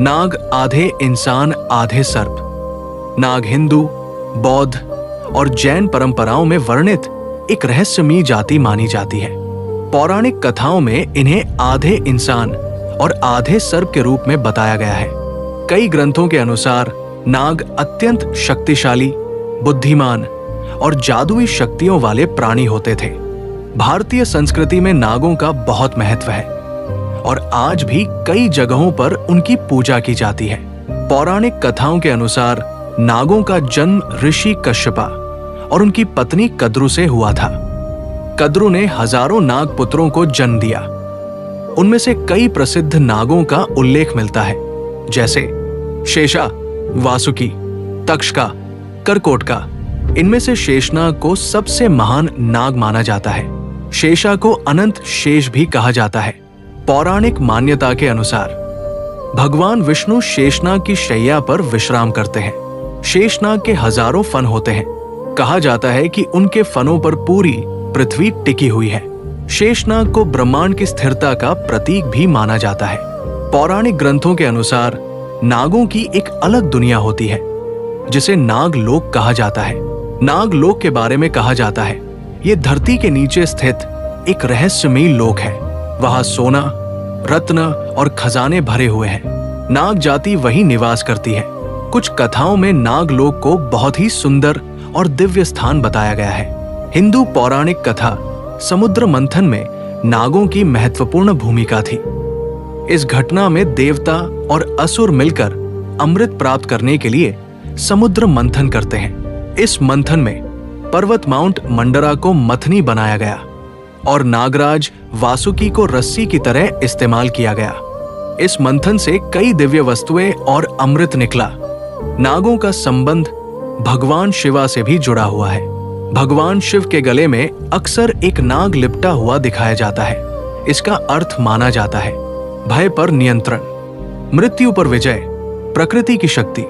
नाग आधे इंसान आधे सर्प। नाग हिंदू, बौद्ध और जैन परंपराओं में वर्णित एक रहस्यमयी जाति मानी जाती है। पौराणिक कथाओं में इन्हें आधे इंसान और आधे सर्प के रूप में बताया गया है। कई ग्रंथों के अनुसार नाग अत्यंत शक्तिशाली, बुद्धिमान और जादुई शक्तियों वाले प्राणी होते थे। भारतीय संस्कृति में नागों का बहुत महत्व है और आज भी कई जगहों पर उनकी पूजा की जाती है। पौराणिक कथाओं के अनुसार नागों का जन्म ऋषि कश्यपा और उनकी पत्नी कद्रु से हुआ था। कद्रु ने हजारों नाग पुत्रों को जन्म दिया। उनमें से कई प्रसिद्ध नागों का उल्लेख मिलता है, जैसे शेषा, वासुकी, तक्षका, करकोटका। इनमें से शेषनाग को सबसे महान नाग माना जाता है। शेषा को अनंत शेष भी कहा जाता है। पौराणिक मान्यता के अनुसार भगवान विष्णु शेषनाग की शैया पर विश्राम करते हैं। शेषनाग के हजारों फन होते हैं। कहा जाता है कि उनके फनों पर पूरी पृथ्वी टिकी हुई है। शेषनाग को ब्रह्मांड की स्थिरता का प्रतीक भी माना जाता है। पौराणिक ग्रंथों के अनुसार नागों की एक अलग दुनिया होती है, जिसे नागलोक कहा जाता है। नागलोक के बारे में कहा जाता है, ये धरती के नीचे स्थित एक रहस्यमयी लोक है। वहां सोना, रत्न और खजाने भरे हुए हैं। नाग जाति वहीं निवास करती है। कुछ कथाओं में नागलोक को बहुत ही सुंदर और दिव्य स्थान बताया गया है। हिंदू पौराणिक कथा समुद्र मंथन में नागों की महत्वपूर्ण भूमिका थी। इस घटना में देवता और असुर मिलकर अमृत प्राप्त करने के लिए समुद्र मंथन करते हैं। इस मंथन में पर्वत माउंट मंडरा को मथनी बनाया गया और नागराज वासुकी को रस्सी की तरह इस्तेमाल किया गया। इस मंथन से कई दिव्य वस्तुएं और अमृत निकला। नागों का संबंध भगवान शिवा से भी जुड़ा हुआ है। भगवान शिव के गले में अक्सर एक नाग लिपटा हुआ दिखाया जाता है। इसका अर्थ माना जाता है भय पर नियंत्रण, मृत्यु पर विजय, प्रकृति की शक्ति।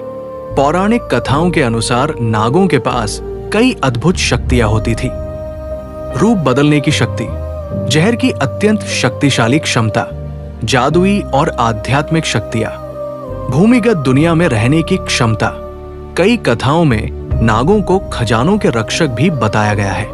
पौराणिक कथाओं के अनुसार नागों के पास कई अद्भुत शक्तियां होती थी। रूप बदलने की शक्ति, जहर की अत्यंत शक्तिशाली क्षमता, जादुई और आध्यात्मिक शक्तियां, भूमिगत दुनिया में रहने की क्षमता। कई कथाओं में नागों को खजानों के रक्षक भी बताया गया है।